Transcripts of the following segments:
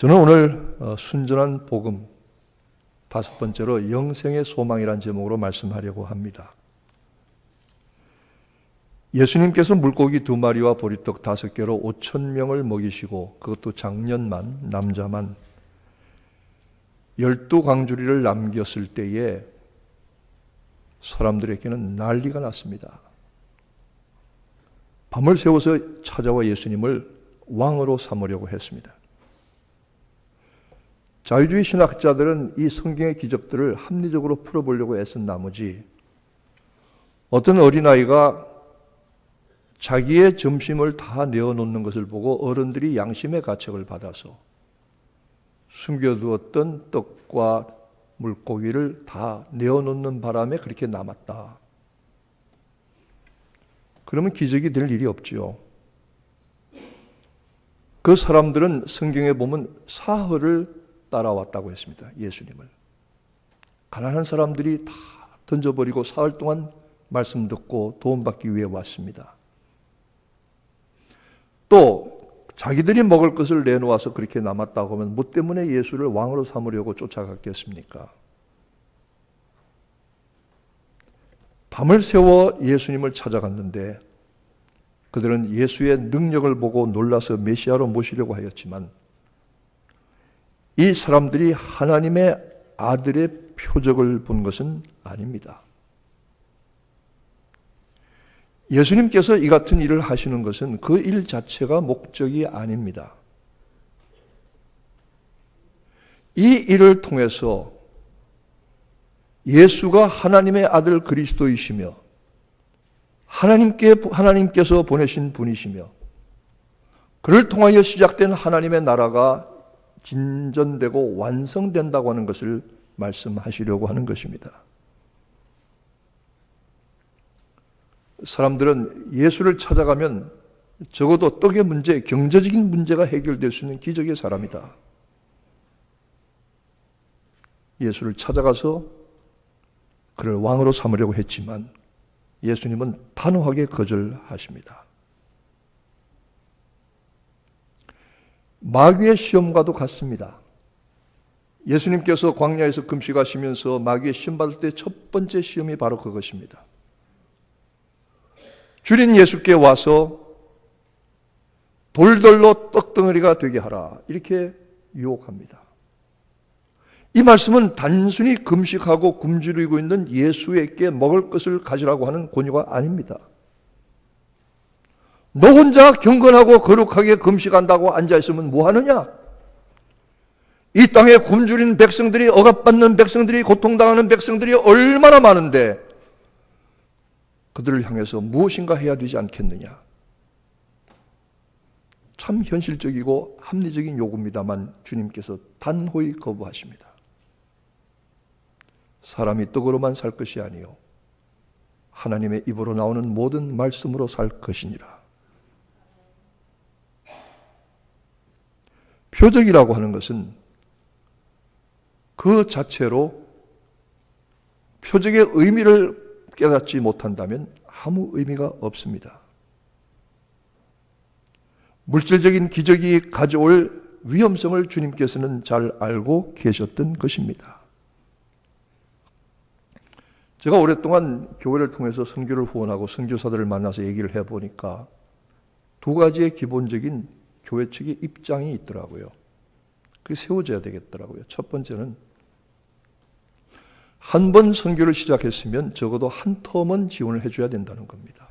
저는 오늘 순전한 복음 다섯 번째로 영생의 소망이란 제목으로 말씀하려고 합니다. 예수님께서 물고기 2마리와 보리떡 5개로 5,000명을 먹이시고 그것도 장년만 남자만 12광주리를 남겼을 때에 사람들에게는 난리가 났습니다. 밤을 새워서 찾아와 예수님을 왕으로 삼으려고 했습니다. 자유주의 신학자들은 이 성경의 기적들을 합리적으로 풀어보려고 애쓴 나머지 어떤 어린아이가 자기의 점심을 다 내어놓는 것을 보고 어른들이 양심의 가책을 받아서 숨겨두었던 떡과 물고기를 다 내어놓는 바람에 그렇게 남았다. 그러면 기적이 될 일이 없지요. 그 사람들은 성경에 보면 사흘을 따라왔다고 했습니다. 예수님을. 가난한 사람들이 다 던져버리고 사흘 동안 말씀 듣고 도움받기 위해 왔습니다. 또 자기들이 먹을 것을 내놓아서 그렇게 남았다고 하면 뭐 때문에 예수를 왕으로 삼으려고 쫓아갔겠습니까? 밤을 새워 예수님을 찾아갔는데 그들은 예수의 능력을 보고 놀라서 메시아로 모시려고 하였지만 이 사람들이 하나님의 아들의 표적을 본 것은 아닙니다. 예수님께서 이 같은 일을 하시는 것은 그 일 자체가 목적이 아닙니다. 이 일을 통해서 예수가 하나님의 아들 그리스도이시며 하나님께서 보내신 분이시며 그를 통하여 시작된 하나님의 나라가 진전되고 완성된다고 하는 것을 말씀하시려고 하는 것입니다. 사람들은 예수를 찾아가면 적어도 떡의 문제, 경제적인 문제가 해결될 수 있는 기적의 사람이다. 예수를 찾아가서 그를 왕으로 삼으려고 했지만 예수님은 단호하게 거절하십니다. 마귀의 시험과도 같습니다. 예수님께서 광야에서 금식하시면서 마귀의 시험 받을 때 첫 번째 시험이 바로 그것입니다. 주인 예수께 와서 돌들로 떡덩어리가 되게 하라 이렇게 유혹합니다. 이 말씀은 단순히 금식하고 굶주리고 있는 예수에게 먹을 것을 가지라고 하는 권유가 아닙니다. 너 혼자 경건하고 거룩하게 금식한다고 앉아있으면 뭐하느냐? 이 땅에 굶주린 백성들이, 억압받는 백성들이, 고통당하는 백성들이 얼마나 많은데 그들을 향해서 무엇인가 해야 되지 않겠느냐? 참 현실적이고 합리적인 요구입니다만 주님께서 단호히 거부하십니다. 사람이 떡으로만 살 것이 아니요 하나님의 입으로 나오는 모든 말씀으로 살 것이니라. 표적이라고 하는 것은 그 자체로 표적의 의미를 깨닫지 못한다면 아무 의미가 없습니다. 물질적인 기적이 가져올 위험성을 주님께서는 잘 알고 계셨던 것입니다. 제가 오랫동안 교회를 통해서 선교를 후원하고 선교사들을 만나서 얘기를 해보니까 두 가지의 기본적인 교회 측의 입장이 있더라고요. 그게 세워져야 되겠더라고요. 첫 번째는 한 번 선교를 시작했으면 적어도 한 텀은 지원을 해줘야 된다는 겁니다.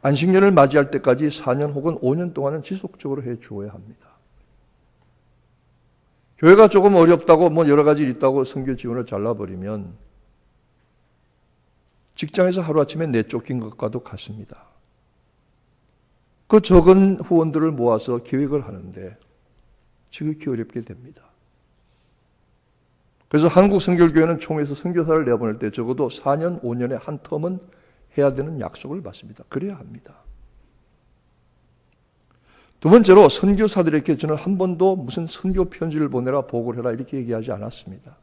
안식년을 맞이할 때까지 4년 혹은 5년 동안은 지속적으로 해주어야 합니다. 교회가 조금 어렵다고 뭐 여러 가지 있다고 선교 지원을 잘라버리면 직장에서 하루아침에 내쫓긴 것과도 같습니다. 그 적은 후원들을 모아서 계획을 하는데 지극히 어렵게 됩니다. 그래서 한국 선교교회는 총회에서 선교사를 내보낼 때 적어도 4년, 5년에 한 텀은 해야 되는 약속을 받습니다. 그래야 합니다. 두 번째로 선교사들에게 저는 한 번도 무슨 선교 편지를 보내라, 보고를 해라 이렇게 얘기하지 않았습니다.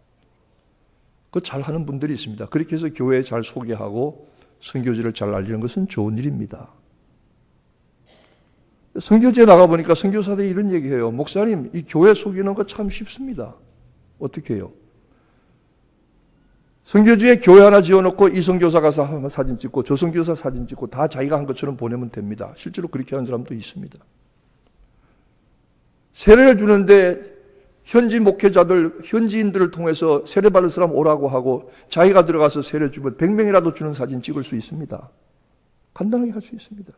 그거 잘하는 분들이 있습니다. 그렇게 해서 교회에 잘 소개하고 선교지를 잘 알리는 것은 좋은 일입니다. 선교지에 나가보니까 선교사들이 이런 얘기해요. 목사님, 이 교회 속이는 거 참 쉽습니다. 어떻게 해요? 선교지에 교회 하나 지어놓고 이 선교사 가서 사진 찍고 저 선교사 사진 찍고 다 자기가 한 것처럼 보내면 됩니다. 실제로 그렇게 하는 사람도 있습니다. 세례를 주는데 현지 목회자들, 현지인들을 통해서 세례 받을 사람 오라고 하고 자기가 들어가서 세례 주면 100명이라도 주는 사진 찍을 수 있습니다. 간단하게 할 수 있습니다.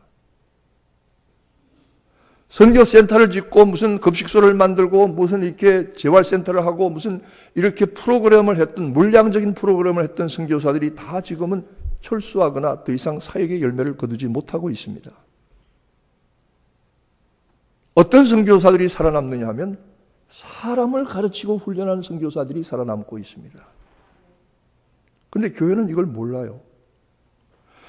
선교센터를 짓고 무슨 급식소를 만들고 무슨 이렇게 재활센터를 하고 무슨 이렇게 프로그램을 했던 물량적인 프로그램을 했던 선교사들이 다 지금은 철수하거나 더 이상 사역의 열매를 거두지 못하고 있습니다. 어떤 선교사들이 살아남느냐 하면 사람을 가르치고 훈련하는 선교사들이 살아남고 있습니다. 그런데 교회는 이걸 몰라요.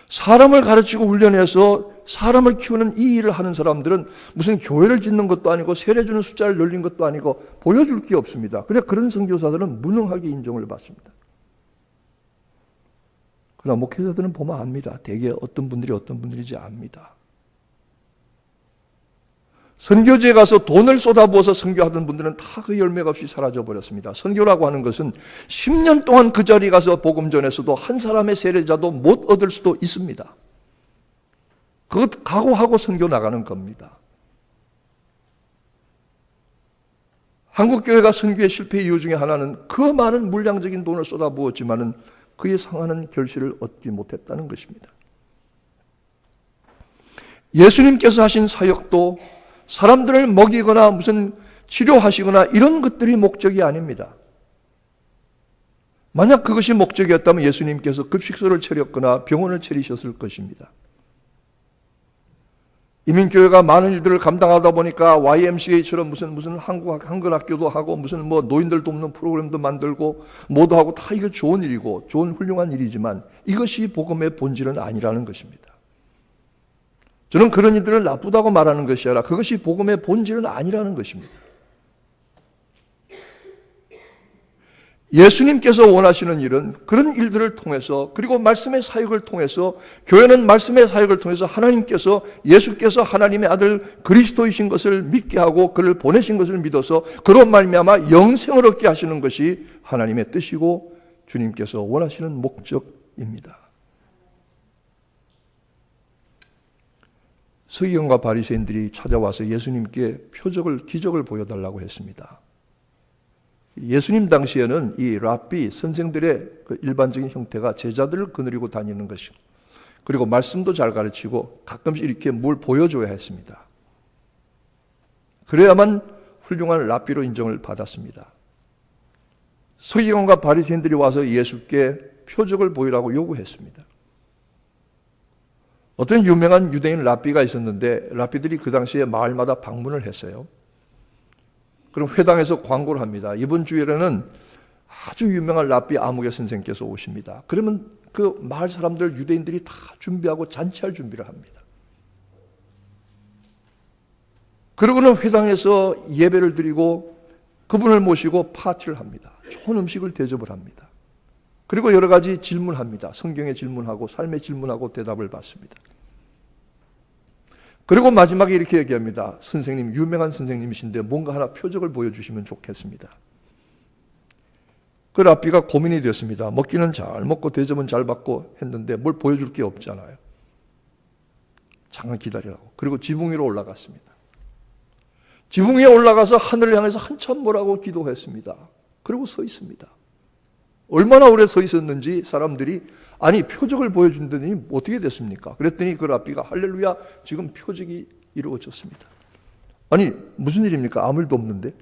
사람을 가르치고 훈련해서 사람을 키우는 이 일을 하는 사람들은 무슨 교회를 짓는 것도 아니고 세례 주는 숫자를 늘린 것도 아니고 보여줄 게 없습니다. 그래 그런 선교사들은 무능하게 인정을 받습니다. 그러나 목회자들은 보면 압니다. 대개 어떤 분들이 어떤 분들인지 압니다. 선교지에 가서 돈을 쏟아부어서 선교하던 분들은 다 그 열매가 없이 사라져버렸습니다. 선교라고 하는 것은 10년 동안 그 자리에 가서 복음 전했어도 한 사람의 세례자도 못 얻을 수도 있습니다. 그것 각오하고 선교 나가는 겁니다. 한국교회가 선교의 실패 이유 중에 하나는 그 많은 물량적인 돈을 쏟아부었지만은 그에 상하는 결실을 얻지 못했다는 것입니다. 예수님께서 하신 사역도 사람들을 먹이거나 무슨 치료하시거나 이런 것들이 목적이 아닙니다. 만약 그것이 목적이었다면 예수님께서 급식소를 차렸거나 병원을 차리셨을 것입니다. 이민교회가 많은 일들을 감당하다 보니까 YMCA처럼 무슨 한글학교도 하고 무슨 뭐 노인들 돕는 프로그램도 만들고 뭐도 하고 다 이거 좋은 일이고 좋은 훌륭한 일이지만 이것이 복음의 본질은 아니라는 것입니다. 저는 그런 일들을 나쁘다고 말하는 것이 아니라 그것이 복음의 본질은 아니라는 것입니다. 예수님께서 원하시는 일은 그런 일들을 통해서 그리고 말씀의 사역을 통해서 교회는 말씀의 사역을 통해서 하나님께서 예수께서 하나님의 아들 그리스도이신 것을 믿게 하고 그를 보내신 것을 믿어서 그로 말미암아 영생을 얻게 하시는 것이 하나님의 뜻이고 주님께서 원하시는 목적입니다. 서기관과 바리새인들이 찾아와서 예수님께 기적을 보여달라고 했습니다. 예수님 당시에는 이 랍비 선생들의 그 일반적인 형태가 제자들을 거느리고 다니는 것이고 그리고 말씀도 잘 가르치고 가끔씩 이렇게 뭘 보여줘야 했습니다. 그래야만 훌륭한 랍비로 인정을 받았습니다. 서기관과 바리새인들이 와서 예수께 표적을 보이라고 요구했습니다. 어떤 유명한 유대인 랍비가 있었는데 랍비들이 그 당시에 마을마다 방문을 했어요. 그럼 회당에서 광고를 합니다. 이번 주일에는 아주 유명한 랍비 아무개 선생께서 오십니다. 그러면 그 마을 사람들 유대인들이 다 준비하고 잔치할 준비를 합니다. 그러고는 회당에서 예배를 드리고 그분을 모시고 파티를 합니다. 좋은 음식을 대접을 합니다. 그리고 여러 가지 질문합니다. 성경에 질문하고 삶에 질문하고 대답을 받습니다. 그리고 마지막에 이렇게 얘기합니다. 선생님, 유명한 선생님이신데 뭔가 하나 표적을 보여주시면 좋겠습니다. 그 랍비가 고민이 됐습니다. 먹기는 잘 먹고 대접은 잘 받고 했는데 뭘 보여줄 게 없잖아요. 잠깐 기다리라고. 그리고 지붕 위로 올라갔습니다. 지붕 위에 올라가서 하늘을 향해서 한참 뭐라고 기도했습니다. 그리고 서 있습니다. 얼마나 오래 서 있었는지 사람들이 아니 표적을 보여준다니 어떻게 됐습니까? 그랬더니 그 랍비가 할렐루야 지금 표적이 이루어졌습니다. 아니 무슨 일입니까? 아무 일도 없는데.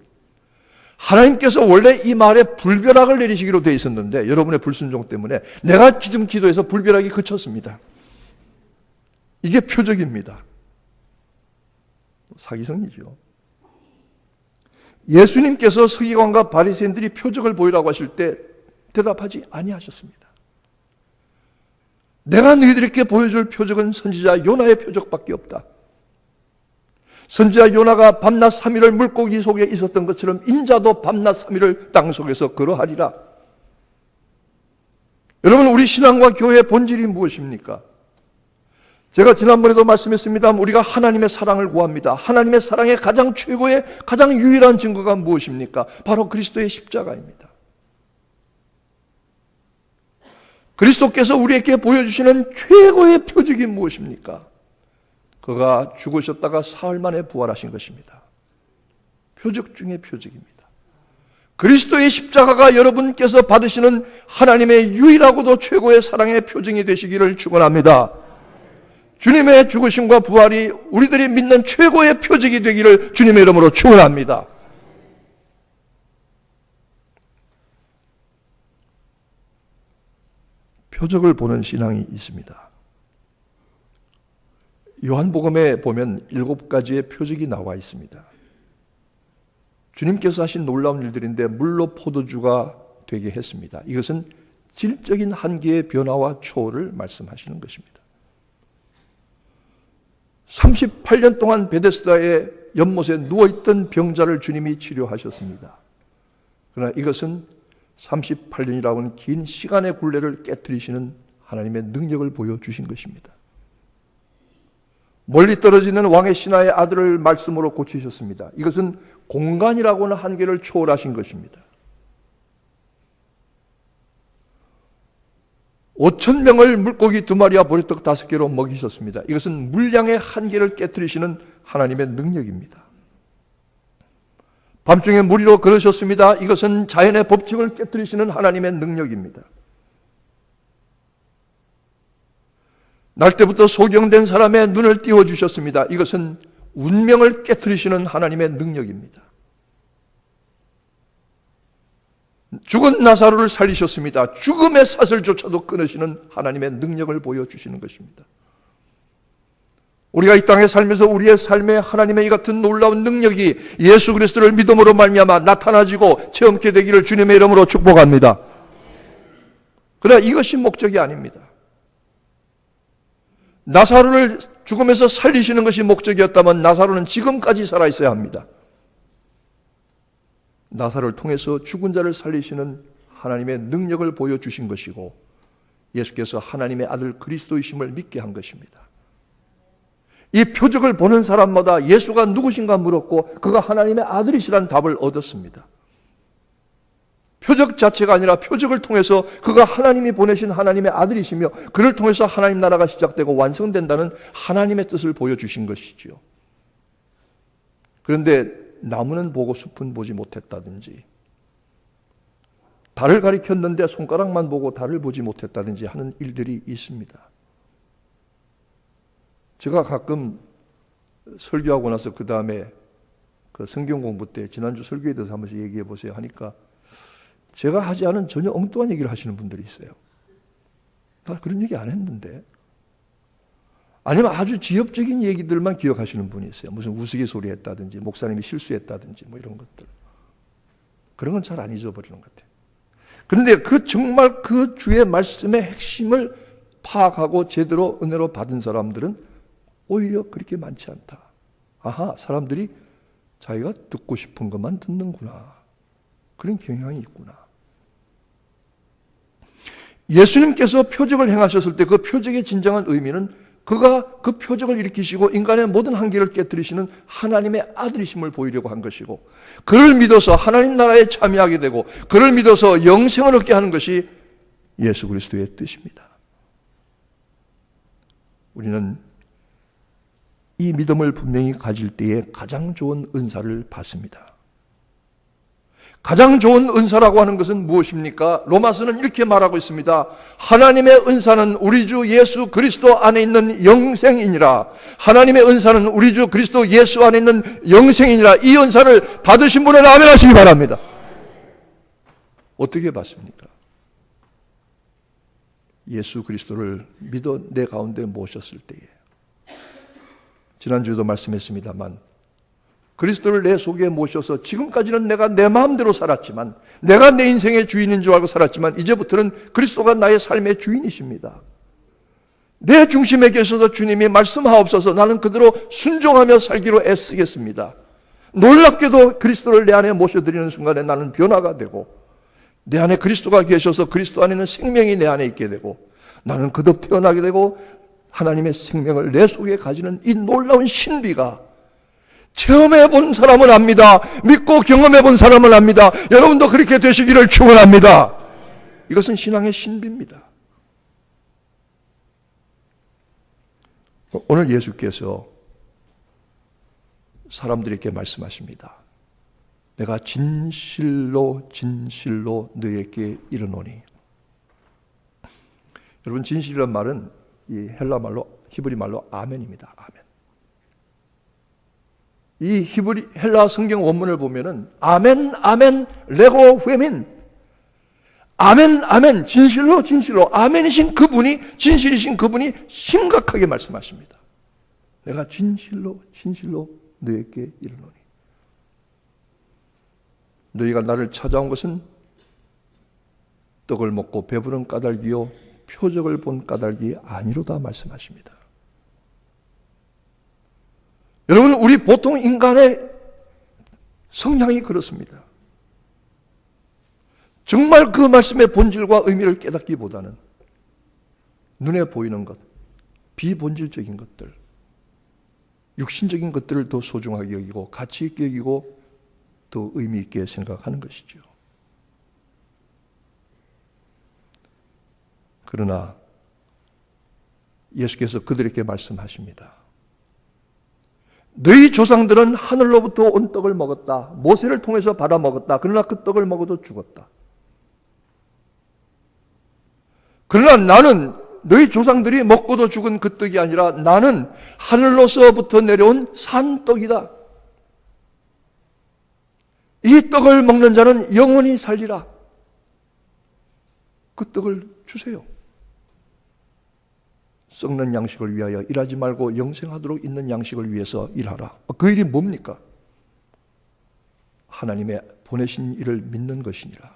하나님께서 원래 이 마을에 불벼락을 내리시기로 되어 있었는데 여러분의 불순종 때문에 내가 지금 기도해서 불벼락이 그쳤습니다. 이게 표적입니다. 사기성이죠. 예수님께서 서기관과 바리새인들이 표적을 보이라고 하실 때 대답하지 아니하셨습니다. 내가 너희들에게 보여줄 표적은 선지자 요나의 표적밖에 없다. 선지자 요나가 밤낮 3일을 물고기 속에 있었던 것처럼 인자도 밤낮 3일을 땅 속에서 걸어하리라. 여러분 우리 신앙과 교회의 본질이 무엇입니까? 제가 지난번에도 말씀했습니다만 우리가 하나님의 사랑을 구합니다. 하나님의 사랑의 가장 최고의 가장 유일한 증거가 무엇입니까? 바로 그리스도의 십자가입니다. 그리스도께서 우리에게 보여주시는 최고의 표적이 무엇입니까? 그가 죽으셨다가 사흘 만에 부활하신 것입니다. 표적 중의 표적입니다. 그리스도의 십자가가 여러분께서 받으시는 하나님의 유일하고도 최고의 사랑의 표징이 되시기를 축원합니다. 주님의 죽으심과 부활이 우리들이 믿는 최고의 표적이 되기를 주님의 이름으로 축원합니다. 표적을 보는 신앙이 있습니다. 요한복음에 보면 7가지의 표적이 나와 있습니다. 주님께서 하신 놀라운 일들인데 물로 포도주가 되게 했습니다. 이것은 질적인 한계의 변화와 초월을 말씀하시는 것입니다. 38년 동안 베데스다의 연못에 누워있던 병자를 주님이 치료하셨습니다. 그러나 이것은 38년이라고 하는 긴 시간의 굴레를 깨트리시는 하나님의 능력을 보여주신 것입니다. 멀리 떨어지는 왕의 신하의 아들을 말씀으로 고치셨습니다. 이것은 공간이라고 하는 한계를 초월하신 것입니다. 5,000명을 물고기 2마리와 보리떡 5개로 먹이셨습니다. 이것은 물량의 한계를 깨트리시는 하나님의 능력입니다. 밤중에 물 위로 걸으셨습니다. 이것은 자연의 법칙을 깨트리시는 하나님의 능력입니다. 날 때부터 소경된 사람의 눈을 띄워주셨습니다. 이것은 운명을 깨트리시는 하나님의 능력입니다. 죽은 나사로를 살리셨습니다. 죽음의 사슬조차도 끊으시는 하나님의 능력을 보여주시는 것입니다. 우리가 이 땅에 살면서 우리의 삶에 하나님의 이 같은 놀라운 능력이 예수 그리스도를 믿음으로 말미암아 나타나지고 체험케 되기를 주님의 이름으로 축복합니다. 그러나 이것이 목적이 아닙니다. 나사로를 죽음에서 살리시는 것이 목적이었다면 나사로는 지금까지 살아있어야 합니다. 나사로를 통해서 죽은 자를 살리시는 하나님의 능력을 보여주신 것이고 예수께서 하나님의 아들 그리스도이심을 믿게 한 것입니다. 이 표적을 보는 사람마다 예수가 누구신가 물었고 그가 하나님의 아들이시라는 답을 얻었습니다. 표적 자체가 아니라 표적을 통해서 그가 하나님이 보내신 하나님의 아들이시며 그를 통해서 하나님 나라가 시작되고 완성된다는 하나님의 뜻을 보여주신 것이지요. 그런데 나무는 보고 숲은 보지 못했다든지 달을 가리켰는데 손가락만 보고 달을 보지 못했다든지 하는 일들이 있습니다. 제가 가끔 설교하고 나서 그 다음에 그 성경 공부 때 지난주 설교에 대해서 한 번씩 얘기해 보세요 하니까 제가 하지 않은 전혀 엉뚱한 얘기를 하시는 분들이 있어요. 나 그런 얘기 안 했는데. 아니면 아주 지엽적인 얘기들만 기억하시는 분이 있어요. 무슨 우스갯소리 했다든지 목사님이 실수했다든지 뭐 이런 것들. 그런 건 잘 안 잊어버리는 것 같아요. 그런데 정말 그 주의 말씀의 핵심을 파악하고 제대로 은혜로 받은 사람들은 오히려 그렇게 많지 않다. 아하, 사람들이 자기가 듣고 싶은 것만 듣는구나. 그런 경향이 있구나. 예수님께서 표적을 행하셨을 때 그 표적의 진정한 의미는 그가 그 표적을 일으키시고 인간의 모든 한계를 깨뜨리시는 하나님의 아들이심을 보이려고 한 것이고 그를 믿어서 하나님 나라에 참여하게 되고 그를 믿어서 영생을 얻게 하는 것이 예수 그리스도의 뜻입니다. 우리는 이 믿음을 분명히 가질 때에 가장 좋은 은사를 받습니다. 가장 좋은 은사라고 하는 것은 무엇입니까? 로마서는 이렇게 말하고 있습니다. 하나님의 은사는 우리 주 예수 그리스도 안에 있는 영생이니라. 하나님의 은사는 우리 주 그리스도 예수 안에 있는 영생이니라. 이 은사를 받으신 분은 아멘 하시기 바랍니다. 어떻게 받습니까? 예수 그리스도를 믿어 내 가운데 모셨을 때에 지난주에도 말씀했습니다만 그리스도를 내 속에 모셔서 지금까지는 내가 내 마음대로 살았지만 내가 내 인생의 주인인 줄 알고 살았지만 이제부터는 그리스도가 나의 삶의 주인이십니다. 내 중심에 계셔서 주님이 말씀하옵소서 나는 그대로 순종하며 살기로 애쓰겠습니다. 놀랍게도 그리스도를 내 안에 모셔드리는 순간에 나는 변화가 되고 내 안에 그리스도가 계셔서 그리스도 안에 있는 생명이 내 안에 있게 되고 나는 거듭 태어나게 되고 하나님의 생명을 내 속에 가지는 이 놀라운 신비가 체험해 본 사람은 압니다. 믿고 경험해 본 사람은 압니다. 여러분도 그렇게 되시기를 축원합니다. 이것은 신앙의 신비입니다. 오늘 예수께서 사람들에게 말씀하십니다. 내가 진실로 진실로 너에게 이르노니. 여러분, 진실이란 말은 이 헬라 말로, 히브리 말로 아멘입니다. 아멘. 이 히브리 헬라 성경 원문을 보면은 아멘, 아멘, 레고 후에민. 아멘, 아멘, 진실로 진실로 아멘이신 그분이, 진실이신 그분이 심각하게 말씀하십니다. 내가 진실로 진실로 너에게 이르노니. 너희가 나를 찾아온 것은 떡을 먹고 배부른 까닭이요 표적을 본 까닭이 아니로다 말씀하십니다. 여러분, 우리 보통 인간의 성향이 그렇습니다. 정말 그 말씀의 본질과 의미를 깨닫기보다는 눈에 보이는 것, 비본질적인 것들, 육신적인 것들을 더 소중하게 여기고 가치 있게 여기고 더 의미 있게 생각하는 것이죠. 그러나 예수께서 그들에게 말씀하십니다. 너희 조상들은 하늘로부터 온 떡을 먹었다. 모세를 통해서 받아 먹었다. 그러나 그 떡을 먹어도 죽었다. 그러나 나는 너희 조상들이 먹고도 죽은 그 떡이 아니라 나는 하늘로서부터 내려온 산떡이다. 이 떡을 먹는 자는 영원히 살리라. 그 떡을 주세요. 썩는 양식을 위하여 일하지 말고 영생하도록 있는 양식을 위해서 일하라. 그 일이 뭡니까? 하나님의 보내신 이를 믿는 것이니라.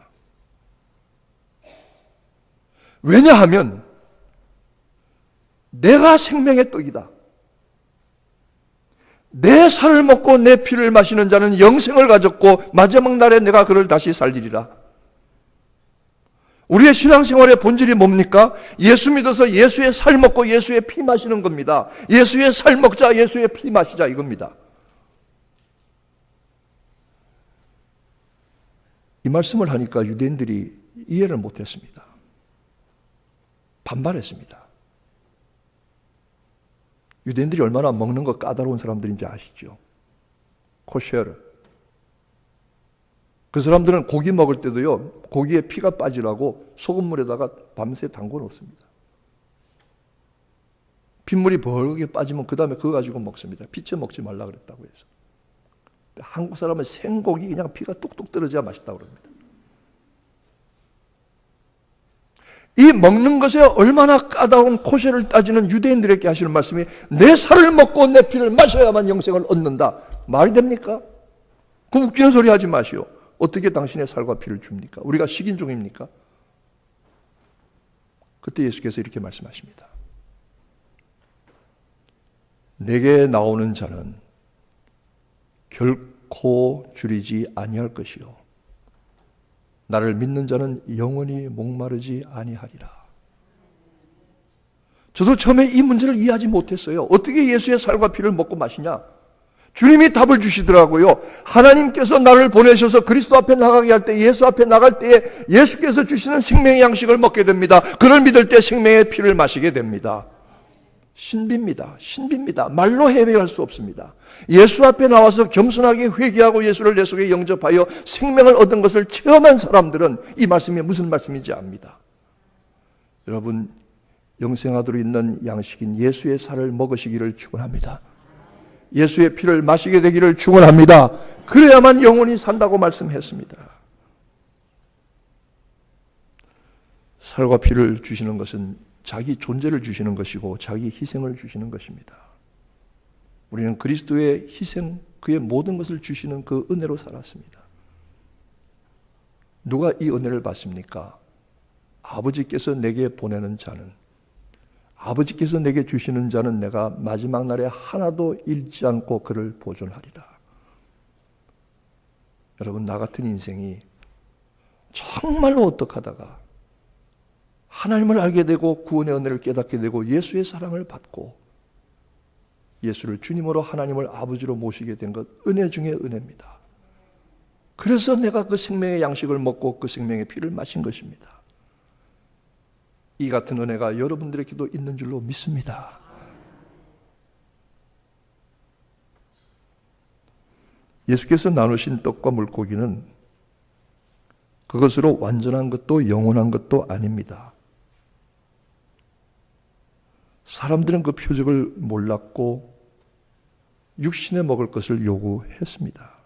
왜냐하면 내가 생명의 떡이다. 내 살을 먹고 내 피를 마시는 자는 영생을 가졌고 마지막 날에 내가 그를 다시 살리리라. 우리의 신앙생활의 본질이 뭡니까? 예수 믿어서 예수의 살 먹고 예수의 피 마시는 겁니다. 예수의 살 먹자, 예수의 피 마시자 이겁니다. 이 말씀을 하니까 유대인들이 이해를 못했습니다. 반발했습니다. 유대인들이 얼마나 먹는 거 까다로운 사람들인지 아시죠? 코셰르. 그 사람들은 고기 먹을 때도요, 고기에 피가 빠지라고 소금물에다가 밤새 담궈 놓습니다. 핏물이 벌겋게 빠지면 그 다음에 그거 가지고 먹습니다. 피채 먹지 말라 그랬다고 해서. 한국 사람은 생고기 그냥 피가 뚝뚝 떨어져야 맛있다고 그럽니다. 이 먹는 것에 얼마나 까다로운 코셰를 따지는 유대인들에게 하시는 말씀이 내 살을 먹고 내 피를 마셔야만 영생을 얻는다. 말이 됩니까? 그 웃기는 소리 하지 마시오. 어떻게 당신의 살과 피를 줍니까? 우리가 식인종입니까? 그때 예수께서 이렇게 말씀하십니다. 내게 나오는 자는 결코 줄이지 아니할 것이요 나를 믿는 자는 영원히 목마르지 아니하리라. 저도 처음에 이 문제를 이해하지 못했어요. 어떻게 예수의 살과 피를 먹고 마시냐? 주님이 답을 주시더라고요. 하나님께서 나를 보내셔서 그리스도 앞에 나가게 할 때, 예수 앞에 나갈 때에 예수께서 주시는 생명의 양식을 먹게 됩니다. 그를 믿을 때 생명의 피를 마시게 됩니다. 신비입니다. 신비입니다. 말로 해명할 수 없습니다. 예수 앞에 나와서 겸손하게 회개하고 예수를 내 속에 영접하여 생명을 얻은 것을 체험한 사람들은 이 말씀이 무슨 말씀인지 압니다. 여러분, 영생하도록 있는 양식인 예수의 살을 먹으시기를 축원합니다. 예수의 피를 마시게 되기를 축원합니다. 그래야만 영원히 산다고 말씀했습니다. 살과 피를 주시는 것은 자기 존재를 주시는 것이고 자기 희생을 주시는 것입니다. 우리는 그리스도의 희생, 그의 모든 것을 주시는 그 은혜로 살았습니다. 누가 이 은혜를 받습니까? 아버지께서 내게 보내는 자는, 아버지께서 내게 주시는 자는 내가 마지막 날에 하나도 잃지 않고 그를 보존하리라. 여러분, 나 같은 인생이 정말로 어떡하다가 하나님을 알게 되고 구원의 은혜를 깨닫게 되고 예수의 사랑을 받고 예수를 주님으로 하나님을 아버지로 모시게 된 것, 은혜 중에 은혜입니다. 그래서 내가 그 생명의 양식을 먹고 그 생명의 피를 마신 것입니다. 이 같은 은혜가 여러분들에게도 있는 줄로 믿습니다. 예수께서 나누신 떡과 물고기는 그것으로 완전한 것도 영원한 것도 아닙니다. 사람들은 그 표적을 몰랐고 육신에 먹을 것을 요구했습니다.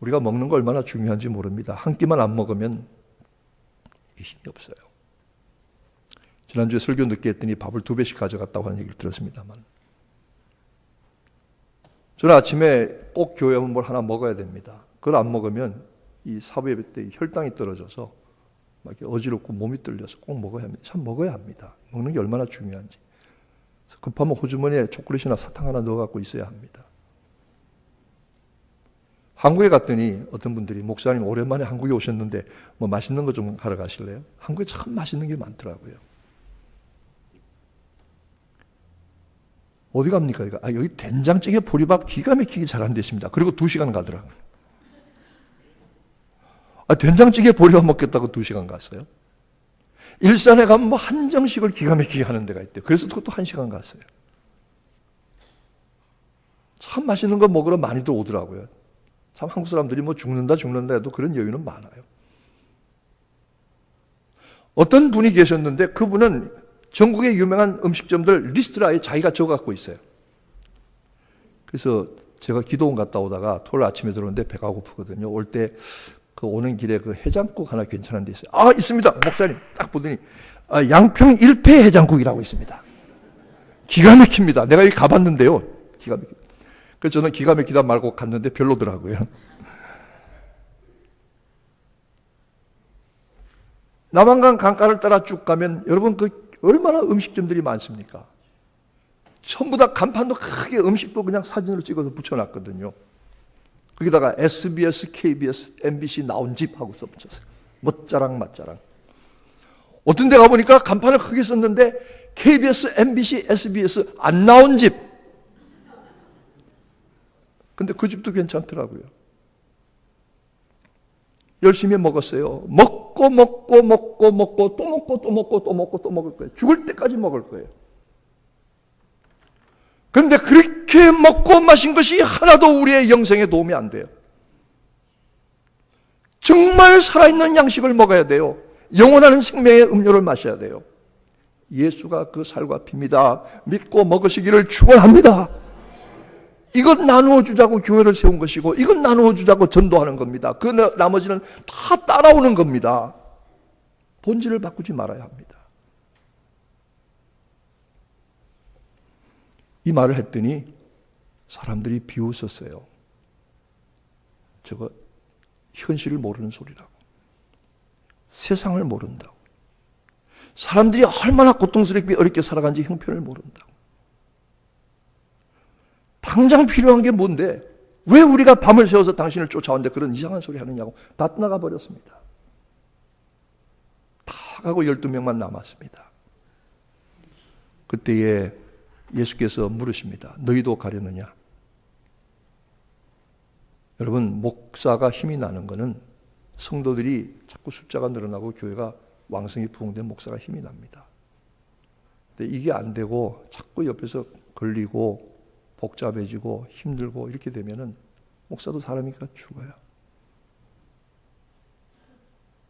우리가 먹는 거 얼마나 중요한지 모릅니다. 한 끼만 안 먹으면 힘이 없어요. 지난주에 설교 늦게 했더니 밥을 2배씩 가져갔다고 하는 얘기를 들었습니다만, 저는 아침에 꼭 교회 오면 뭘 하나 먹어야 됩니다. 그걸 안 먹으면 이 사부의 때 혈당이 떨어져서 막 어지럽고 몸이 떨려서 꼭 먹어야 합니다. 참 먹어야 합니다. 먹는 게 얼마나 중요한지. 급하면 호주머니에 초콜릿이나 사탕 하나 넣어갖고 있어야 합니다. 한국에 갔더니 어떤 분들이 목사님 오랜만에 한국에 오셨는데 뭐 맛있는 거 좀 하러 가실래요? 한국에 참 맛있는 게 많더라고요. 어디 갑니까? 이거? 여기 된장찌개 보리밥 기가 막히게 잘 안 됐습니다. 그리고 2시간 가더라고요. 된장찌개 보리밥 먹겠다고 2시간 갔어요. 일산에 가면 뭐 한정식을 기가 막히게 하는 데가 있대요. 그래서 그것도 1시간 갔어요. 참 맛있는 거 먹으러 많이들 오더라고요. 참 한국 사람들이 뭐 죽는다 해도 그런 여유는 많아요. 어떤 분이 계셨는데 그분은 전국의 유명한 음식점들 리스트를 아예 자기가 적어갖고 있어요. 그래서 제가 기도원 갔다 오다가 토요일 아침에 들어오는데 배가 고프거든요. 올 때 그 오는 길에 그 해장국 하나 괜찮은 데 있어요. 있습니다. 목사님 딱 보더니 양평 1패 해장국이라고 있습니다. 기가 막힙니다. 내가 여기 가봤는데요. 기가 막힙니다. 그래서 저는 기가 막히다 말고 갔는데 별로더라고요. 남한강 강가를 따라 쭉 가면 여러분 그 얼마나 음식점들이 많습니까? 전부 다 간판도 크게 음식도 그냥 사진으로 찍어서 붙여놨거든요. 거기다가 SBS, KBS, MBC 나온 집 하고 써붙였어요. 멋자랑 맛자랑. 어떤 데 가보니까 간판을 크게 썼는데 KBS, MBC, SBS 안 나온 집. 근데 그 집도 괜찮더라고요. 열심히 먹었어요. 먹고 또 먹을 거예요. 죽을 때까지 먹을 거예요. 그런데 그렇게 먹고 마신 것이 하나도 우리의 영생에 도움이 안 돼요. 정말 살아있는 양식을 먹어야 돼요. 영원한 생명의 음료를 마셔야 돼요. 예수가 그 살과 피입니다. 믿고 먹으시기를 축원합니다. 이것 나누어 주자고 교회를 세운 것이고 이것 나누어 주자고 전도하는 겁니다. 그 나머지는 다 따라오는 겁니다. 본질을 바꾸지 말아야 합니다. 이 말을 했더니 사람들이 비웃었어요. 저거 현실을 모르는 소리라고. 세상을 모른다고. 사람들이 얼마나 고통스럽게 어렵게 살아간지 형편을 모른다고. 당장 필요한 게 뭔데? 왜 우리가 밤을 새워서 당신을 쫓아오는데 그런 이상한 소리 하느냐고 다 떠나가 버렸습니다. 다 가고 12명만 남았습니다. 그때에 예수께서 물으십니다. 너희도 가려느냐? 여러분, 목사가 힘이 나는 것은 성도들이 자꾸 숫자가 늘어나고 교회가 왕성히 부흥된 목사가 힘이 납니다. 근데 이게 안 되고 자꾸 옆에서 걸리고 복잡해지고 힘들고 이렇게 되면은 목사도 사람이니까 죽어요.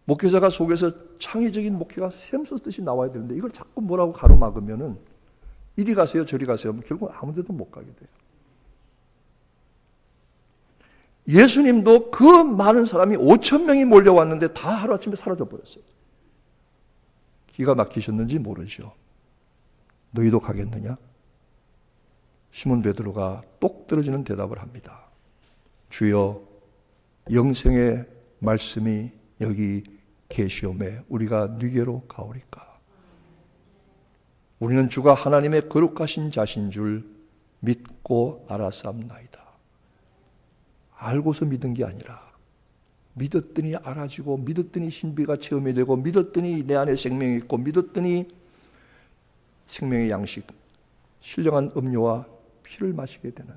목회자가 속에서 창의적인 목회가 샘솟듯이 나와야 되는데 이걸 자꾸 뭐라고 가로막으면은 이리 가세요 저리 가세요 하면 결국 아무 데도 못 가게 돼요. 예수님도 그 많은 사람이 5,000명이 몰려왔는데 다 하루아침에 사라져 버렸어요. 기가 막히셨는지 모르죠. 너희도 가겠느냐? 시몬 베드로가 똑 떨어지는 대답을 합니다. 주여, 영생의 말씀이 여기 계시오매 우리가 네게로 가오리까? 우리는 주가 하나님의 거룩하신 자신 줄 믿고 알았사옵나이다. 알고서 믿은 게 아니라 믿었더니 알아지고, 믿었더니 신비가 체험이 되고, 믿었더니 내 안에 생명이 있고, 믿었더니 생명의 양식, 신령한 음료와 피를 마시게 되는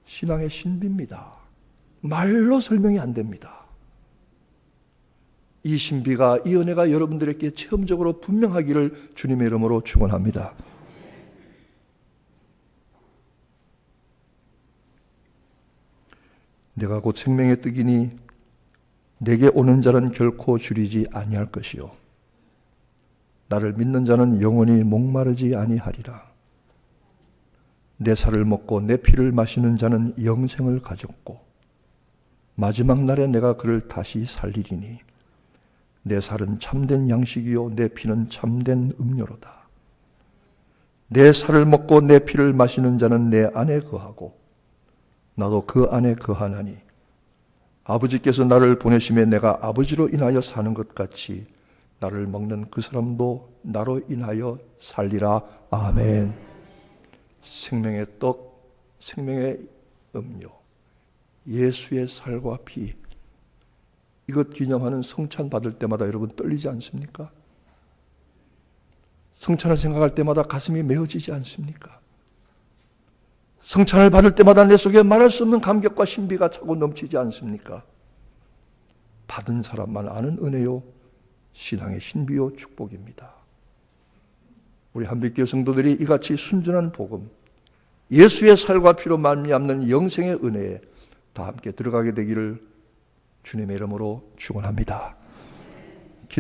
신앙의 신비입니다. 말로 설명이 안 됩니다. 이 신비가, 이 은혜가 여러분들에게 체험적으로 분명하기를 주님의 이름으로 축원합니다. 내가 곧 생명의 떡이니 내게 오는 자는 결코 줄이지 아니할 것이요 나를 믿는 자는 영원히 목마르지 아니하리라. 내 살을 먹고 내 피를 마시는 자는 영생을 가졌고 마지막 날에 내가 그를 다시 살리리니 내 살은 참된 양식이요 내 피는 참된 음료로다. 내 살을 먹고 내 피를 마시는 자는 내 안에 거하고 나도 그 안에 거하나니 아버지께서 나를 보내심에 내가 아버지로 인하여 사는 것 같이 나를 먹는 그 사람도 나로 인하여 살리라. 아멘. 생명의 떡, 생명의 음료, 예수의 살과 피, 이것 기념하는 성찬 받을 때마다 여러분 떨리지 않습니까? 성찬을 생각할 때마다 가슴이 메어지지 않습니까? 성찬을 받을 때마다 내 속에 말할 수 없는 감격과 신비가 차고 넘치지 않습니까? 받은 사람만 아는 은혜요, 신앙의 신비요 축복입니다. 우리 한빛교회 성도들이 이같이 순전한 복음, 예수의 살과 피로 말미암는 영생의 은혜에 다 함께 들어가게 되기를 주님의 이름으로 축원합니다.